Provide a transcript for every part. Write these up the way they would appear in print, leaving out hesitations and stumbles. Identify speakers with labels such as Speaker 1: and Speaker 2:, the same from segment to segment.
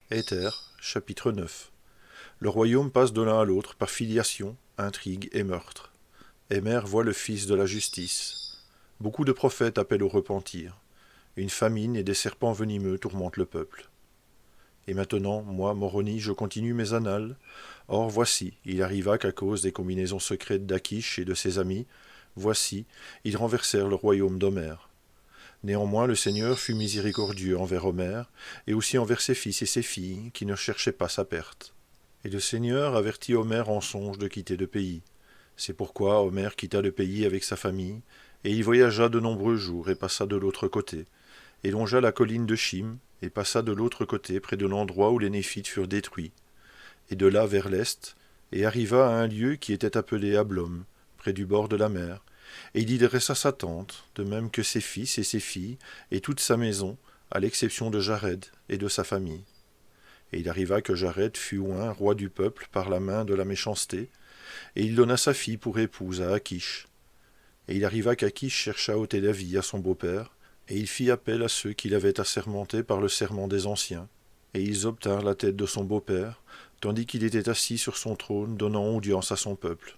Speaker 1: Éther, chapitre 9. Le royaume passe de l'un à l'autre par filiation, intrigue et meurtre. Émer voit le fils de la justice. Beaucoup de prophètes appellent au repentir. Une famine et des serpents venimeux tourmentent le peuple. Et maintenant, moi, Moroni, je continue mes annales. Or, voici, il arriva qu'à cause des combinaisons secrètes d'Achish et de ses amis, voici, ils renversèrent le royaume d'Omer. Néanmoins, le Seigneur fut miséricordieux envers Omer, et aussi envers ses fils et ses filles, qui ne cherchaient pas sa perte. Et le Seigneur avertit Omer en songe de quitter le pays. C'est pourquoi Omer quitta le pays avec sa famille, et il voyagea de nombreux jours et passa de l'autre côté, et longea la colline de Chim, et passa de l'autre côté près de l'endroit où les Néphites furent détruits, et de là vers l'est, et arriva à un lieu qui était appelé Ablom, près du bord de la mer, et il y dressa sa tente, de même que ses fils et ses filles, et toute sa maison, à l'exception de Jared et de sa famille. Et il arriva que Jared fut oint roi du peuple par la main de la méchanceté, et il donna sa fille pour épouse à Akish. Et il arriva qu'Akish chercha à ôter la vie à son beau-père, et il fit appel à ceux qu'il avait assermentés par le serment des anciens, et ils obtinrent la tête de son beau-père, tandis qu'il était assis sur son trône, donnant audience à son peuple.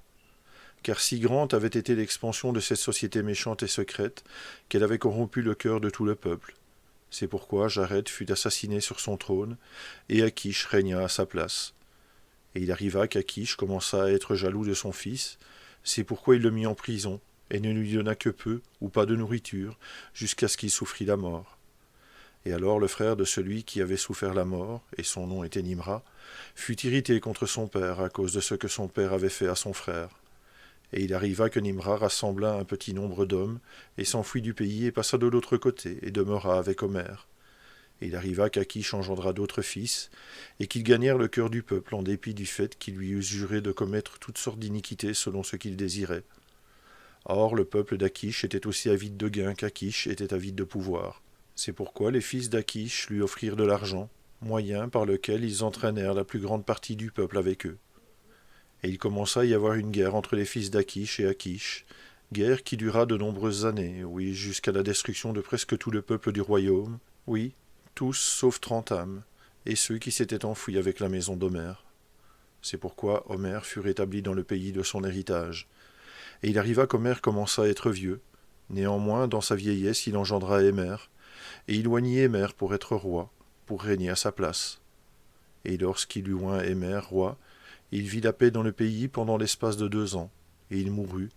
Speaker 1: Car si grande avait été l'expansion de cette société méchante et secrète, qu'elle avait corrompu le cœur de tout le peuple. C'est pourquoi Jared fut assassiné sur son trône, et Akish régna à sa place. Et il arriva qu'Akish commença à être jaloux de son fils, c'est pourquoi il le mit en prison, et ne lui donna que peu ou pas de nourriture, jusqu'à ce qu'il souffrit la mort. Et alors le frère de celui qui avait souffert la mort, et son nom était Nimra, fut irrité contre son père à cause de ce que son père avait fait à son frère. Et il arriva que Nimra rassembla un petit nombre d'hommes, et s'enfuit du pays et passa de l'autre côté, et demeura avec Omer. Et il arriva qu'Akish engendra d'autres fils, et qu'ils gagnèrent le cœur du peuple en dépit du fait qu'ils lui eussent juré de commettre toutes sortes d'iniquités selon ce qu'il désirait. Or le peuple d'Akish était aussi avide de gain qu'Akish était avide de pouvoir. C'est pourquoi les fils d'Akish lui offrirent de l'argent, moyen par lequel ils entraînèrent la plus grande partie du peuple avec eux. Et il commença à y avoir une guerre entre les fils d'Akish et Akish, guerre qui dura de nombreuses années, oui, jusqu'à la destruction de presque tout le peuple du royaume, oui, tous sauf 30 âmes, et ceux qui s'étaient enfuis avec la maison d'Omer. C'est pourquoi Omer fut rétabli dans le pays de son héritage. Et il arriva qu'Omer commença à être vieux. Néanmoins, dans sa vieillesse, il engendra Émer, et il oignit Émer pour être roi, pour régner à sa place. Et lorsqu'il eut oint Émer roi, il vit la paix dans le pays pendant l'espace de 2 ans, et il mourut,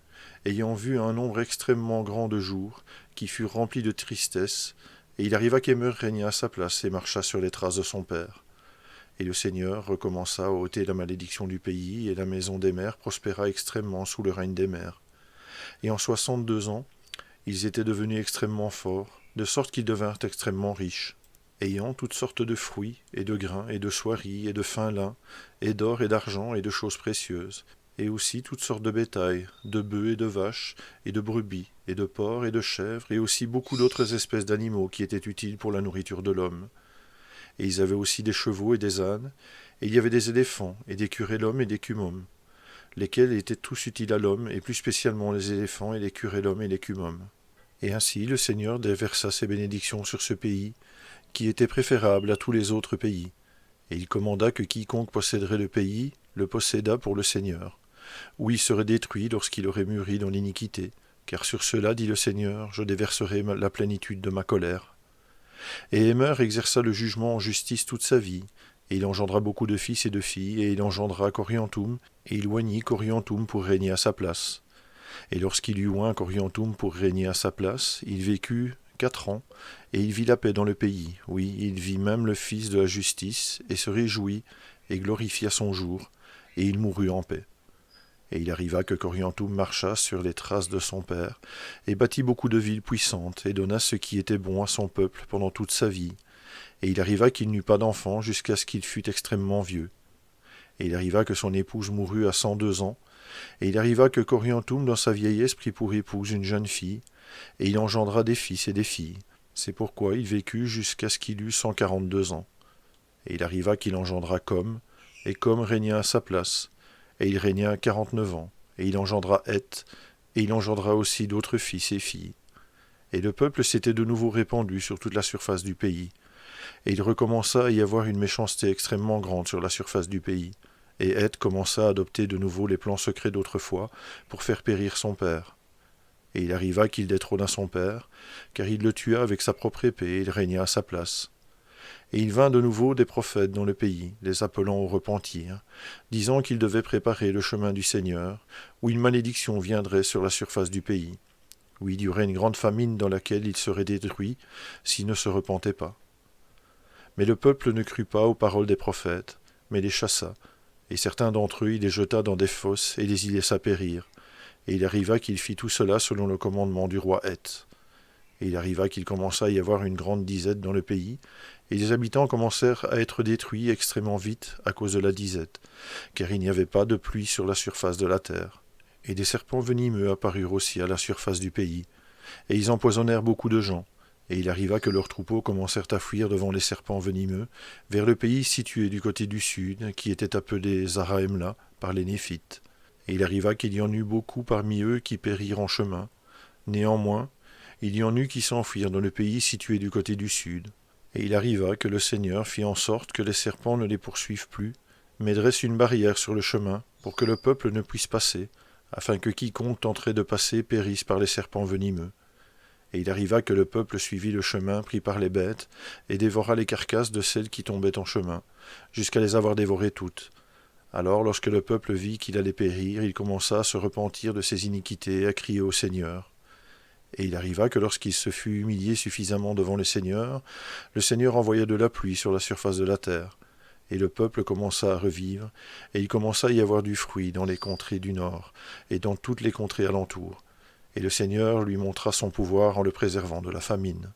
Speaker 1: ayant vu un nombre extrêmement grand de jours, qui furent remplis de tristesse, et il arriva qu'Émer régna à sa place et marcha sur les traces de son père. Et le Seigneur recommença à ôter la malédiction du pays, et la maison d'Émer prospéra extrêmement sous le règne d'Émer. Et en 62 ans, ils étaient devenus extrêmement forts, de sorte qu'ils devinrent extrêmement riches, ayant toutes sortes de fruits, et de grains, et de soieries, et de fin lin, et d'or et d'argent, et de choses précieuses, et aussi toutes sortes de bétail, de bœufs et de vaches, et de brebis, et de porcs et de chèvres, et aussi beaucoup d'autres espèces d'animaux qui étaient utiles pour la nourriture de l'homme. Et ils avaient aussi des chevaux et des ânes, et il y avait des éléphants, et des curélums et des cumums, lesquels étaient tous utiles à l'homme, et plus spécialement les éléphants et les curélums et les cumums. Et ainsi le Seigneur déversa ses bénédictions sur ce pays, qui était préférable à tous les autres pays. Et il commanda que quiconque posséderait le pays le possédât pour le Seigneur, ou il serait détruit lorsqu'il aurait mûri dans l'iniquité, car sur cela, dit le Seigneur, je déverserai la plénitude de ma colère. Et Émer exerça le jugement en justice toute sa vie, et il engendra beaucoup de fils et de filles, et il engendra Coriantum, et il oignit Coriantum pour régner à sa place. Et lorsqu'il eut oint Coriantum pour régner à sa place, il vécut 4 ans, et il vit la paix dans le pays. Oui, il vit même le fils de la justice, et se réjouit, et glorifia son jour, et il mourut en paix. Et il arriva que Coriantum marcha sur les traces de son père, et bâtit beaucoup de villes puissantes, et donna ce qui était bon à son peuple pendant toute sa vie. Et il arriva qu'il n'eut pas d'enfant jusqu'à ce qu'il fût extrêmement vieux. Et il arriva que son épouse mourut à 102 ans, et il arriva que Coriantum dans sa vieillesse prit pour épouse une jeune fille, et il engendra des fils et des filles. C'est pourquoi il vécut jusqu'à ce qu'il eût 142 ans. Et il arriva qu'il engendra Com, et Com régna à sa place, et il régna 49 ans, et il engendra Heth, et il engendra aussi d'autres fils et filles. Et le peuple s'était de nouveau répandu sur toute la surface du pays, Et il recommença à y avoir une méchanceté extrêmement grande sur la surface du pays. Et Heth commença à adopter de nouveau les plans secrets d'autrefois pour faire périr son père. Et il arriva qu'il détrôna son père, car il le tua avec sa propre épée, et il régna à sa place. Et il vint de nouveau des prophètes dans le pays, les appelant au repentir, disant qu'ils devaient préparer le chemin du Seigneur, où une malédiction viendrait sur la surface du pays, où il y aurait une grande famine dans laquelle il serait détruit s'il ne se repentait pas. Mais le peuple ne crut pas aux paroles des prophètes, mais les chassa, et certains d'entre eux il les jeta dans des fosses et les y laissa périr. Et il arriva qu'il fit tout cela selon le commandement du roi Heth. Et il arriva qu'il commença à y avoir une grande disette dans le pays, et les habitants commencèrent à être détruits extrêmement vite à cause de la disette, car il n'y avait pas de pluie sur la surface de la terre. Et des serpents venimeux apparurent aussi à la surface du pays, et ils empoisonnèrent beaucoup de gens. Et il arriva que leurs troupeaux commencèrent à fuir devant les serpents venimeux, vers le pays situé du côté du sud, qui était appelé Zaraemla par les Néphites. Et il arriva qu'il y en eut beaucoup parmi eux qui périrent en chemin. Néanmoins, il y en eut qui s'enfuirent dans le pays situé du côté du sud. Et il arriva que le Seigneur fit en sorte que les serpents ne les poursuivent plus, mais dresse une barrière sur le chemin, pour que le peuple ne puisse passer, afin que quiconque tenterait de passer périsse par les serpents venimeux. Et il arriva que le peuple suivit le chemin pris par les bêtes, et dévora les carcasses de celles qui tombaient en chemin, jusqu'à les avoir dévorées toutes. Alors, lorsque le peuple vit qu'il allait périr, il commença à se repentir de ses iniquités et à crier au Seigneur. Et il arriva que lorsqu'il se fut humilié suffisamment devant le Seigneur envoya de la pluie sur la surface de la terre. Et le peuple commença à revivre, et il commença à y avoir du fruit dans les contrées du nord, et dans toutes les contrées alentours. Et le Seigneur lui montra son pouvoir en le préservant de la famine.